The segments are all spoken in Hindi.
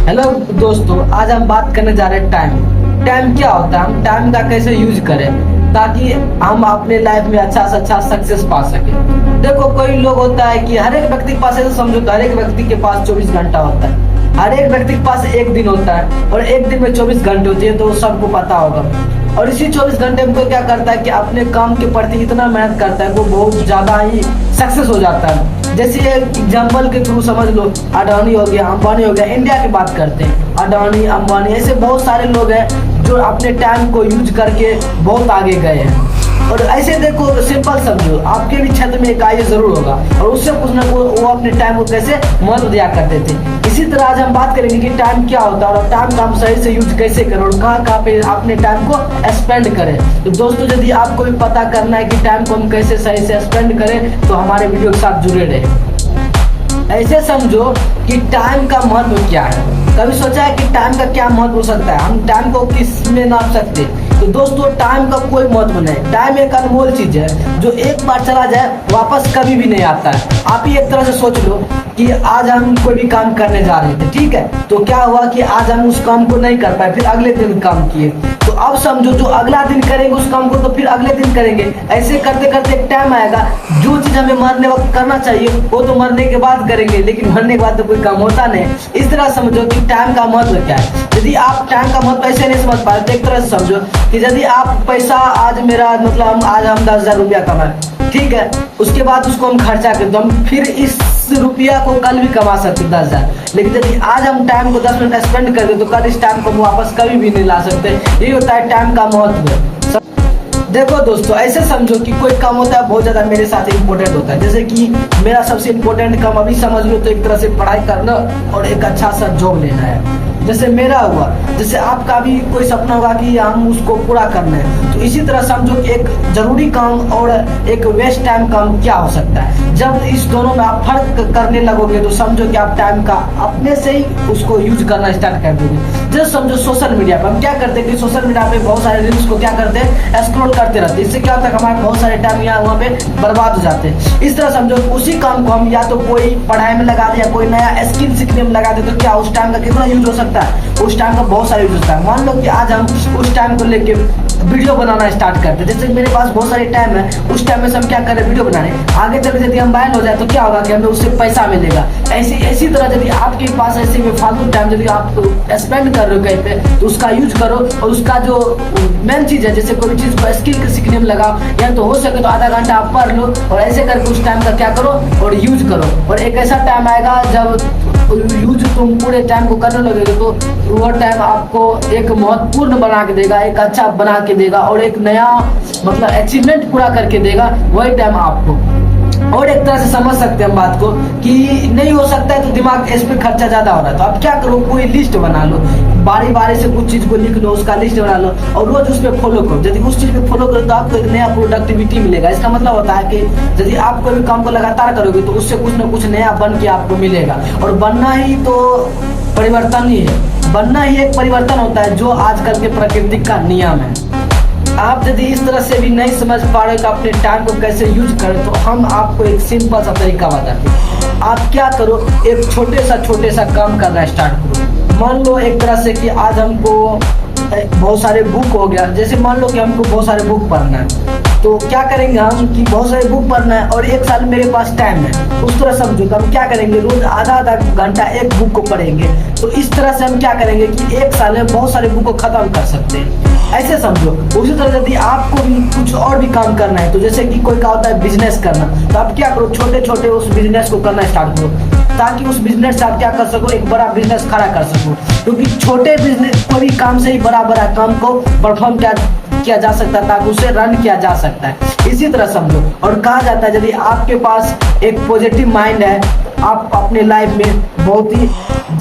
हेलो दोस्तों, आज हम बात करने जा रहे हैं टाइम। टाइम क्या होता है, हम टाइम का कैसे यूज करें ताकि हम अपने लाइफ में अच्छा से अच्छा सक्सेस पा सके। देखो, कोई लोग होता है कि हर एक व्यक्ति के पास, ऐसे समझो तो हर एक व्यक्ति के पास 24 घंटा होता है। हर एक व्यक्ति के पास एक दिन होता है और एक दिन में 24 घंटे होती है, तो सबको पता होगा। और इसी 24 घंटे में तो क्या करता है कि अपने काम के प्रति इतना मेहनत करता है, वो बहुत ज्यादा ही सक्सेस हो जाता है। जैसे एग्जाम्पल के थ्रू समझ लो, अडानी हो गया, अंबानी हो गया। इंडिया की बात करते हैं, अडानी, अंबानी, ऐसे बहुत सारे लोग हैं जो अपने टाइम को यूज करके बहुत आगे गए हैं। और ऐसे देखो, सिंपल समझो, आपके भी क्षेत्र में एक आईएएस जरूर होगा और उससे पूछना वो अपने टाइम को कैसे महत्व दिया करते थे। इसी तरह आज हम बात करेंगे कि टाइम क्या होता है और टाइम का हम सही से यूज कैसे करें और कहाँ कहाँ पे अपने टाइम को स्पेंड करें। तो दोस्तों, यदि आपको भी पता करना है कि टाइम को हम कैसे सही से स्पेंड करें, तो हमारे वीडियो के साथ जुड़े रहे। ऐसे समझो कि टाइम का महत्व क्या है। कभी सोचा है कि टाइम का क्या महत्व हो सकता है, हम टाइम को किस में नाप सकते हैं? तो दोस्तों, टाइम का कोई महत्व नहीं। टाइम एक अनमोल चीज है जो एक बार चला जाए वापस कभी भी नहीं आता है। आप ही एक तरह से सोच लो कि आज हम कोई भी काम करने जा रहे थे, ठीक है, तो क्या हुआ कि आज हम उस काम को नहीं कर पाए, फिर अगले दिन काम किए। तो अब समझो, जो अगला दिन करेंगे उस काम को तो फिर अगले दिन करेंगे। ऐसे करते करते एक टाइम आएगा, जो चीज हमें मरने वक्त करना चाहिए वो तो मरने के बाद करेंगे, लेकिन मरने के बाद तो कोई काम होता नहीं। इस तरह समझो कि टाइम का महत्व क्या है। यदि आप टाइम का महत्व ऐसे नहीं समझ पाए तो एक तरह से समझो कि यदि आप पैसा, आज मेरा मतलब आज हम 10,000 रुपया कमाए, ठीक है, उसके बाद उसको हम खर्चा करें तो हम फिर इस रुपया को कल भी कमा सकते 10,000। लेकिन यदि आज हम टाइम को 10 मिनट स्पेंड कर दे तो कल इस टाइम को वापस कभी भी नहीं ला सकते। यही होता है टाइम का महत्व। देखो दोस्तों, ऐसे समझो कि कोई काम होता है बहुत ज्यादा मेरे साथ इम्पोर्टेंट होता है। जैसे कि मेरा सबसे इम्पोर्टेंट काम अभी समझ लो तो एक तरह से पढ़ाई करना और एक अच्छा सा जॉब लेना है। जैसे मेरा हुआ, जैसे आपका भी कोई सपना होगा कि हम उसको पूरा करना है। तो इसी तरह समझो कि एक जरूरी काम और एक वेस्ट टाइम काम क्या हो सकता है। जब इस दोनों में आप फर्क करने लगोगे तो समझो कि आप टाइम का अपने से ही उसको यूज करना स्टार्ट कर दोगे। जैसे समझो सोशल मीडिया पर हम क्या करते हैं कि सोशल मीडिया पे बहुत सारे रील्स को क्या करते हैं, स्क्रॉल करते रहते हैं। इससे क्या होता है, हमारे बहुत सारे टाइम यहाँ वहाँ पे बर्बाद हो जाते हैं। इस तरह समझो उसी काम को हम या तो कोई पढ़ाई में लगा दे या कोई नया स्किल सीखने में लगा दे, तो क्या उस टाइम का कितना यूज हो सकता है? उस टाइम का बहुत सारा यूज होता है। मान लो कि आज हम उस टाइम को लेके वीडियो बनाना स्टार्ट करते हैं। जैसे मेरे पास बहुत सारे टाइम है, उस टाइम में से हम क्या करें, वीडियो बनाने। आगे चल यदि हम वायरल हो जाए तो क्या होगा कि हमें उससे पैसा मिलेगा। ऐसी तरह यदि आपके पास ऐसे में फालतू टाइम यदि आप स्पेंड कर रहे हो कहीं पे, तो उसका यूज करो और उसका जो मेन चीज है, जैसे कोई चीज को स्किल सीखने में लगाओ, या तो हो सके तो आधा घंटा आप पढ़ लो और ऐसे करके उस टाइम का क्या करो और यूज करो। और एक ऐसा टाइम आएगा जब यूज तुम पूरे टाइम को करने लगोगे तो वो टाइम आपको एक महत्वपूर्ण बना के देगा, एक अच्छा बना के देगा और एक नया मतलब अचीवमेंट पूरा करके देगा वही टाइम आपको। और एक तरह से समझ सकते हैं हम बात को कि नहीं हो सकता है तो दिमाग इस पे खर्चा ज्यादा हो रहा है, तो आप क्या करो, कोई लिस्ट बना लो, बारी बारी से कुछ चीज को लिख लो, उसका लिस्ट बना लो और रोज उस पर फॉलो करो। यदि उस चीज पे फॉलो करो तो आपको एक नया प्रोडक्टिविटी मिलेगा। इसका मतलब होता है कि यदि आप कोई भी काम को लगातार करोगे तो उससे कुछ ना कुछ नया बन के आपको मिलेगा। और बनना ही तो परिवर्तन ही है, बनना ही एक परिवर्तन होता है जो आजकल के प्रकृति का नियम है। आप यदि इस तरह से भी नहीं समझ पा रहे कि अपने टाइम को कैसे यूज करें, तो हम आपको एक सिंपल सा तरीका बताते हैं। आप क्या करो, एक छोटे सा काम करना स्टार्ट करो। मान लो एक तरह से कि आज हमको बहुत सारे बुक हो गया, जैसे मान लो कि हमको बहुत सारे बुक पढ़ना है, तो क्या करेंगे हम कि बहुत सारे बुक पढ़ना है और एक साल मेरे पास टाइम है, उस तरह समझो तो हम क्या करेंगे, रोज आधा घंटा एक बुक को पढ़ेंगे। तो इस तरह से हम क्या करेंगे कि एक साल में बहुत सारे बुक को खत्म कर सकते हैं। ऐसे समझो। उसी तरह यदि आपको भी कुछ और भी काम करना है, तो जैसे कि कोई का होता है बिजनेस करना, तो आप क्या करो, छोटे छोटे उस बिजनेस को करना स्टार्ट करो ताकि उस बिजनेस से आप क्या कर सको, एक बड़ा बिजनेस खड़ा कर सको। क्योंकि छोटे बिजनेस कोई भी काम से ही बड़ा काम को परफॉर्म किया जा सकता है ताकि उसे रन किया जा सकता है। इसी तरह समझो। और कहा जाता है यदि आपके पास एक पॉजिटिव माइंड है, आप अपने लाइफ में बहुत ही,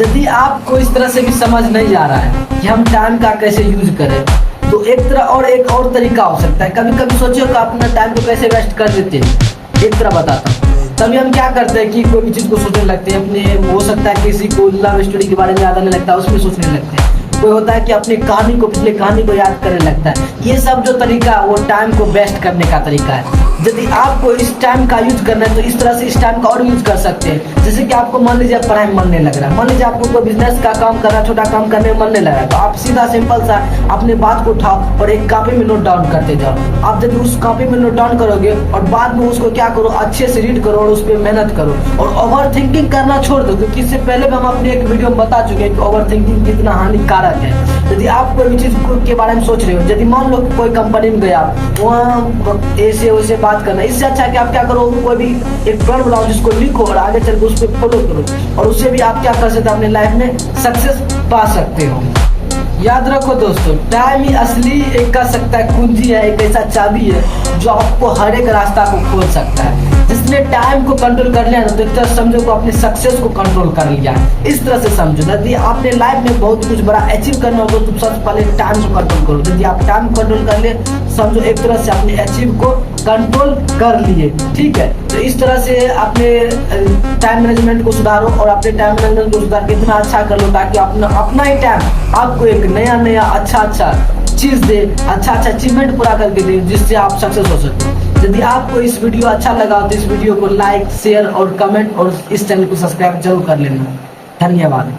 यदि आपको इस तरह से भी समझ नहीं आ रहा है कि हम टाइम का कैसे यूज करें, तो एक और तरीका हो सकता है। कभी कभी सोचो कि अपना टाइम को कैसे वेस्ट कर देते हैं। एक तरह बताता हूँ, तभी हम क्या करते हैं कि कोई भी चीज को सोचने लगते हैं। अपने हो सकता है किसी को लव स्टोरी के बारे में ज्यादा नहीं लगता, उसमें सोचने लगते हैं। कोई होता है कि अपनी कहानी को, पिछले कहानी को याद करने लगता है। ये सब जो तरीका है वो टाइम को वेस्ट करने का तरीका है। यदि आपको इस टाइम का यूज करना है तो इस तरह से इस टाइम का और यूज कर सकते हैं। जैसे कि आपको मान लीजिए पढ़ाई में मन नहीं लग रहा है, मान लीजिए आपको कोई बिजनेस का काम करना, छोटा काम करने में मन नहीं लग रहा है, तो आप सीधा सिंपल सा अपने बात को उठाओ और एक कॉपी में नोट डाउन करते जाओ। आप जब उस कॉपी में नोट डाउन करोगे और बाद में उसको क्या करो, अच्छे से रीड करो और उस पर मेहनत करो और ओवर थिंकिंग करना छोड़ दो, क्योंकि इससे पहले भी हम अपने एक वीडियो में बता चुके हैं कि ओवर थिंकिंग कितना हानिकारक है। यदि आप कोई भी चीज के बारे में सोच रहे हो, यदि मान लो कोई कंपनी में गया, वहाँ ऐसे वैसे बात करना, इससे अच्छा है कि आप क्या करो, कोई भी एक प्लान बनाओ जिसको लिखो और आगे चल के उस पर फॉलो करो और उससे भी आप क्या कर सकते हो, अपने लाइफ में सक्सेस पा सकते हो। याद रखो दोस्तों, टाइम ही असली एक कह सकता है कुंजी है, एक ऐसा चाबी है जो आपको हर एक रास्ता को खोल सकता है। जिसने टाइम को कंट्रोल कर लिया ना, तो एक तरह समझो को अपने सक्सेस को कंट्रोल कर लिया। इस तरह से समझो, यदि आपने लाइफ में बहुत कुछ बड़ा अचीव करना हो तो तुम सबसे पहले टाइम को कंट्रोल करो। यदि आप टाइम कंट्रोल कर ले, समझो एक तरह से अपने अचीव को कंट्रोल कर लिए। ठीक है, तो इस तरह से अपने टाइम मैनेजमेंट को सुधारो और अपने टाइम मैनेजमेंट को सुधार के इतना अच्छा कर लो ताकि अपना ही टाइम आपको एक नया अच्छा चीज दे, अच्छा अचीवमेंट पूरा करके दे, जिससे आप सक्सेस हो सके। यदि आपको इस वीडियो अच्छा लगा तो इस वीडियो को लाइक, शेयर और कमेंट और इस चैनल को सब्सक्राइब जरूर कर लेना। धन्यवाद।